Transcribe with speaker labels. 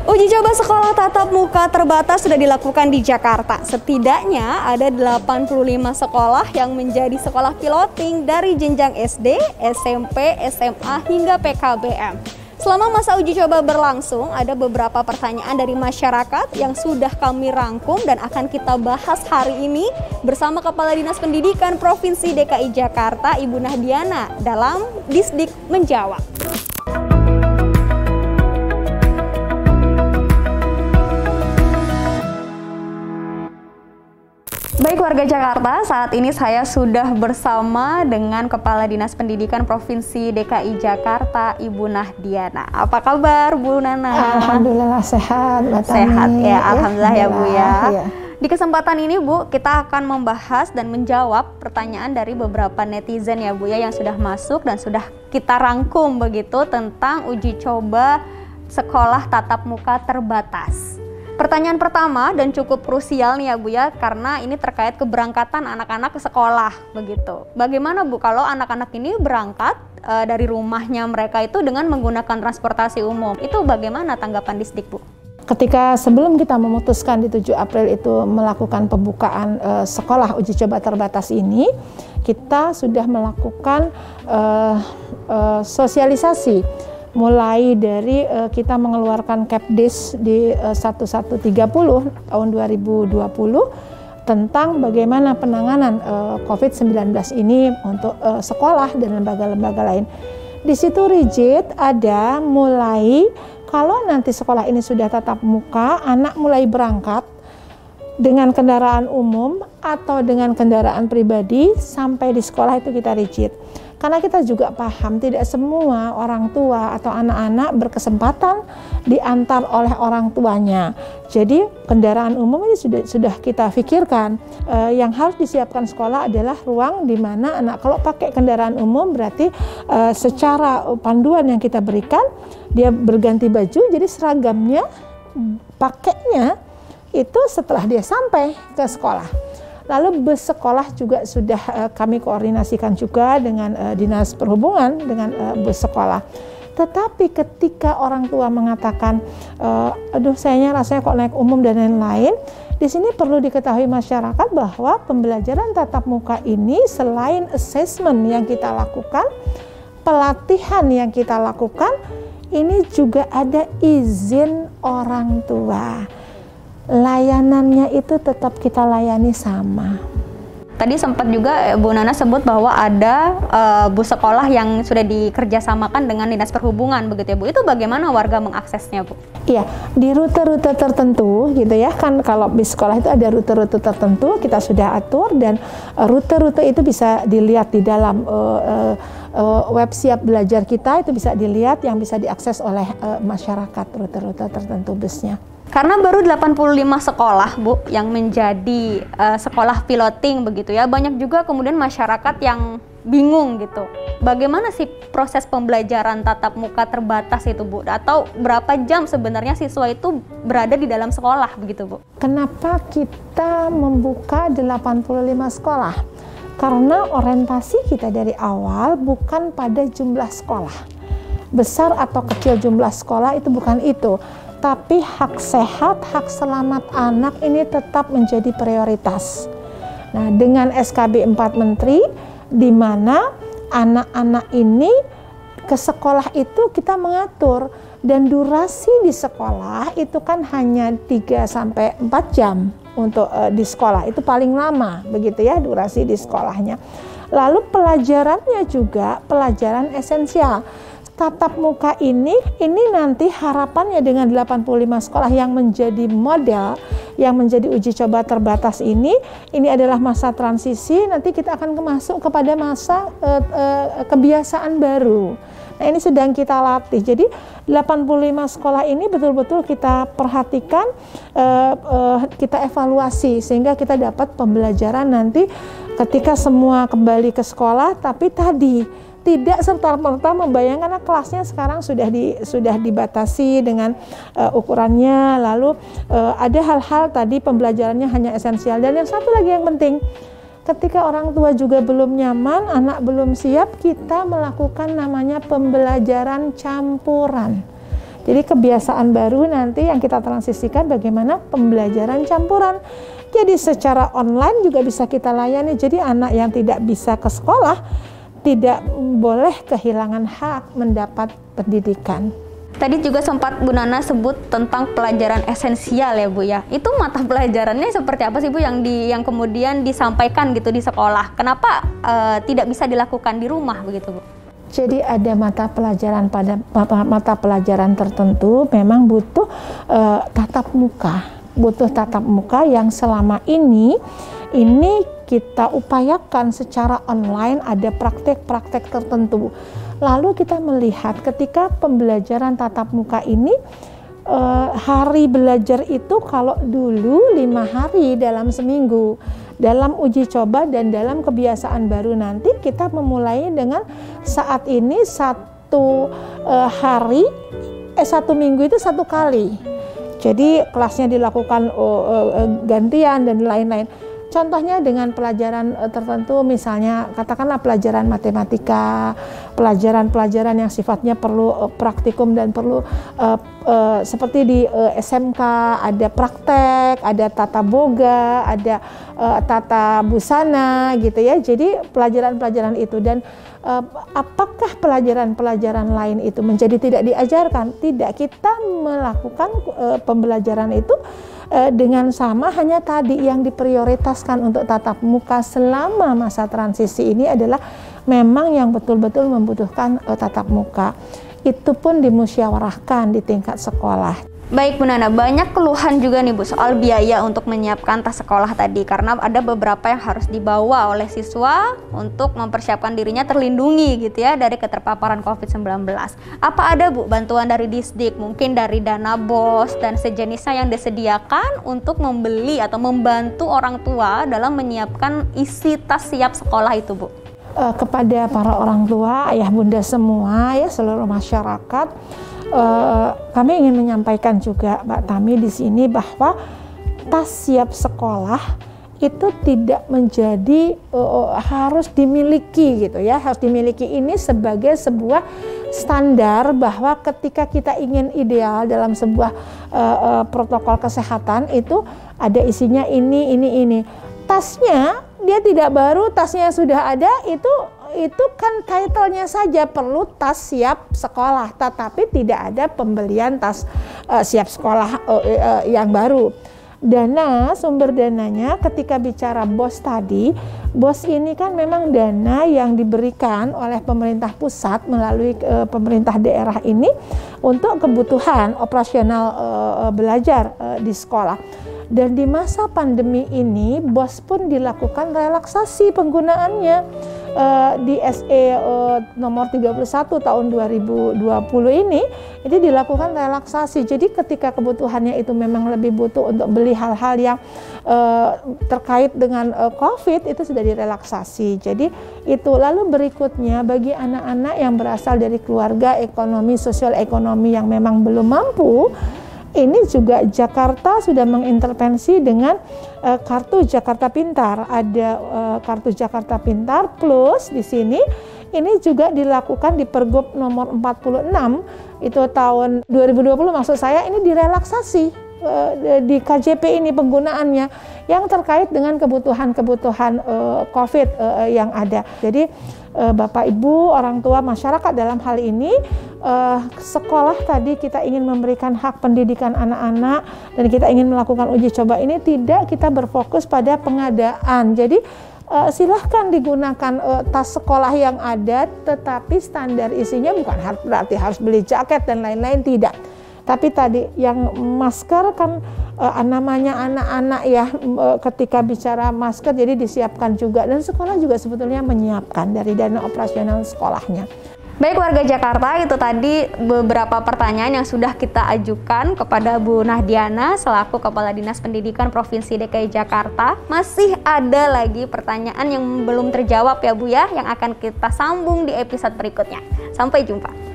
Speaker 1: Uji coba sekolah tatap muka terbatas sudah dilakukan di Jakarta. Setidaknya ada 85 sekolah yang menjadi sekolah piloting dari jenjang SD, SMP, SMA hingga PKBM. Selama masa uji coba berlangsung, ada beberapa pertanyaan dari masyarakat yang sudah kami rangkum dan akan kita bahas hari ini bersama Kepala Dinas Pendidikan Provinsi DKI Jakarta, Ibu Nahdiana, dalam Disdik Menjawab. Baik warga Jakarta, saat ini saya sudah bersama dengan Kepala Dinas Pendidikan Provinsi DKI Jakarta, Ibu Nahdiana. Apa kabar Bu Nana?
Speaker 2: Alhamdulillah sehat, Mbak Tani.
Speaker 1: Sehat ya, Alhamdulillah ya Bu ya.
Speaker 2: Ya.
Speaker 1: Di kesempatan ini Bu, kita akan membahas dan menjawab pertanyaan dari beberapa netizen ya Bu ya, yang sudah masuk dan sudah kita rangkum begitu tentang uji coba sekolah tatap muka terbatas. Pertanyaan pertama dan cukup krusial nih ya Bu ya, karena ini terkait keberangkatan anak-anak ke sekolah begitu. Bagaimana Bu kalau anak-anak ini berangkat dari rumahnya mereka itu dengan menggunakan transportasi umum? Itu bagaimana tanggapan Disdik Bu?
Speaker 2: Ketika sebelum kita memutuskan di 7 April itu melakukan pembukaan sekolah uji coba terbatas ini, kita sudah melakukan sosialisasi. Mulai dari kita mengeluarkan Kepdis di 1130 tahun 2020 tentang bagaimana penanganan COVID-19 ini untuk sekolah dan lembaga-lembaga lain. Di situ rigid ada mulai kalau nanti sekolah ini sudah tatap muka, anak mulai berangkat dengan kendaraan umum atau dengan kendaraan pribadi sampai di sekolah itu kita rigid. Karena kita juga paham tidak semua orang tua atau anak-anak berkesempatan diantar oleh orang tuanya. Jadi kendaraan umum ini sudah kita pikirkan. Yang harus disiapkan sekolah adalah ruang di mana anak kalau pakai kendaraan umum berarti secara panduan yang kita berikan dia berganti baju, jadi seragamnya pakainya itu setelah dia sampai ke sekolah. Lalu bus sekolah juga sudah kami koordinasikan juga dengan Dinas Perhubungan dengan bus sekolah. Tetapi ketika orang tua mengatakan, aduh sayanya rasanya kok naik umum dan lain-lain, di sini perlu diketahui masyarakat bahwa pembelajaran tatap muka ini selain assessment yang kita lakukan, pelatihan yang kita lakukan, ini juga ada izin orang tua. Layanannya itu tetap kita layani sama.
Speaker 1: Tadi sempat juga Bu Nana sebut bahwa ada bus sekolah yang sudah dikerjasamakan dengan Dinas Perhubungan begitu ya Bu. Itu bagaimana warga mengaksesnya Bu?
Speaker 2: Iya, di rute-rute tertentu gitu ya, kan kalau bis sekolah itu ada rute-rute tertentu kita sudah atur dan rute-rute itu bisa dilihat di dalam web siap belajar kita, itu bisa dilihat yang bisa diakses oleh masyarakat rute-rute tertentu busnya.
Speaker 1: Karena baru 85 sekolah Bu yang menjadi sekolah piloting begitu ya, banyak juga kemudian masyarakat yang bingung gitu. Bagaimana sih proses pembelajaran tatap muka terbatas itu Bu? Atau berapa jam sebenarnya siswa itu berada di dalam sekolah begitu Bu?
Speaker 2: Kenapa kita membuka 85 sekolah? Karena orientasi kita dari awal bukan pada jumlah sekolah. Besar atau kecil jumlah sekolah itu bukan itu. Tapi hak sehat, hak selamat anak ini tetap menjadi prioritas. Nah, dengan SKB 4 Menteri, di mana anak-anak ini ke sekolah itu kita mengatur, dan durasi di sekolah itu kan hanya 3-4 jam untuk di sekolah, itu paling lama begitu ya durasi di sekolahnya. Lalu pelajarannya juga pelajaran esensial. Tatap muka ini nanti harapannya dengan 85 sekolah yang menjadi model, yang menjadi uji coba terbatas ini adalah masa transisi, nanti kita akan masuk kepada masa kebiasaan baru. Nah, ini sedang kita latih. Jadi 85 sekolah ini betul-betul kita perhatikan, kita evaluasi sehingga kita dapat pembelajaran nanti ketika semua kembali ke sekolah, tapi tadi tidak serta-merta membayangkan kelasnya sekarang sudah dibatasi dengan ukurannya, lalu ada hal-hal tadi pembelajarannya hanya esensial. Dan yang satu lagi yang penting, ketika orang tua juga belum nyaman, anak belum siap, kita melakukan namanya pembelajaran campuran. Jadi kebiasaan baru nanti yang kita transisikan bagaimana pembelajaran campuran. Jadi secara online juga bisa kita layani. Jadi anak yang tidak bisa ke sekolah tidak boleh kehilangan hak mendapat pendidikan.
Speaker 1: Tadi juga sempat Bu Nana sebut tentang pelajaran esensial ya Bu ya. Itu mata pelajarannya seperti apa sih Bu yang kemudian disampaikan gitu di sekolah? Kenapa tidak bisa dilakukan di rumah begitu Bu?
Speaker 2: Jadi ada mata pelajaran tertentu memang butuh tatap muka yang selama ini kita upayakan secara online, ada praktek-praktek tertentu. Lalu kita melihat ketika pembelajaran tatap muka ini hari belajar itu kalau dulu 5 hari dalam seminggu, dalam uji coba dan dalam kebiasaan baru nanti kita memulai dengan saat ini satu minggu itu 1 kali. Jadi kelasnya dilakukan gantian dan lain-lain. Contohnya dengan pelajaran tertentu, misalnya katakanlah pelajaran matematika, pelajaran-pelajaran yang sifatnya perlu praktikum dan perlu seperti di SMK ada praktek, ada tata boga, ada tata busana gitu ya. Jadi pelajaran-pelajaran itu dan apakah pelajaran-pelajaran lain itu menjadi tidak diajarkan? Tidak, kita melakukan pembelajaran itu dengan sama, hanya tadi yang diprioritaskan untuk tatap muka selama masa transisi ini adalah memang yang betul-betul membutuhkan tatap muka. Itu pun dimusyawarahkan di tingkat sekolah.
Speaker 1: Baik Bu Nana, banyak keluhan juga nih Bu soal biaya untuk menyiapkan tas sekolah tadi, karena ada beberapa yang harus dibawa oleh siswa untuk mempersiapkan dirinya terlindungi gitu ya dari keterpaparan COVID-19. Apa ada Bu bantuan dari Disdik, mungkin dari dana BOS dan sejenisnya yang disediakan untuk membeli atau membantu orang tua dalam menyiapkan isi tas siap sekolah itu Bu?
Speaker 2: Kepada para orang tua, ayah bunda semua ya, seluruh masyarakat, kami ingin menyampaikan juga Mbak Tami di sini bahwa tas siap sekolah itu tidak menjadi harus dimiliki gitu ya, harus dimiliki ini sebagai sebuah standar bahwa ketika kita ingin ideal dalam sebuah protokol kesehatan itu ada isinya ini. Tasnya dia tidak baru, tasnya sudah ada, itu kan title-nya saja perlu tas siap sekolah, tetapi tidak ada pembelian tas siap sekolah yang baru. Sumber dananya ketika bicara BOS tadi, BOS ini kan memang dana yang diberikan oleh pemerintah pusat melalui pemerintah daerah ini untuk kebutuhan operasional belajar di sekolah. Dan di masa pandemi ini BOS pun dilakukan relaksasi penggunaannya di SE nomor 31 tahun 2020 ini dilakukan relaksasi. Jadi ketika kebutuhannya itu memang lebih butuh untuk beli hal-hal yang terkait dengan COVID itu sudah direlaksasi. Jadi itu. Lalu berikutnya bagi anak-anak yang berasal dari keluarga ekonomi sosial ekonomi yang memang belum mampu, ini juga Jakarta sudah mengintervensi dengan kartu Jakarta Pintar. Ada kartu Jakarta Pintar plus di sini ini juga dilakukan di Pergub nomor 46 itu tahun 2020, maksud saya ini direlaksasi di KJP ini penggunaannya yang terkait dengan kebutuhan-kebutuhan COVID yang ada. Jadi Bapak Ibu, orang tua, masyarakat dalam hal ini sekolah tadi kita ingin memberikan hak pendidikan anak-anak dan kita ingin melakukan uji coba ini tidak kita berfokus pada pengadaan. Jadi silahkan digunakan tas sekolah yang ada, tetapi standar isinya bukan berarti harus beli jaket dan lain-lain, tidak. Tapi tadi yang masker kan namanya anak-anak ya, ketika bicara masker jadi disiapkan juga, dan sekolah juga sebetulnya menyiapkan dari dana operasional sekolahnya.
Speaker 1: Baik warga Jakarta, itu tadi beberapa pertanyaan yang sudah kita ajukan kepada Bu Nahdiana selaku Kepala Dinas Pendidikan Provinsi DKI Jakarta. Masih ada lagi pertanyaan yang belum terjawab ya Bu ya, yang akan kita sambung di episode berikutnya. Sampai jumpa.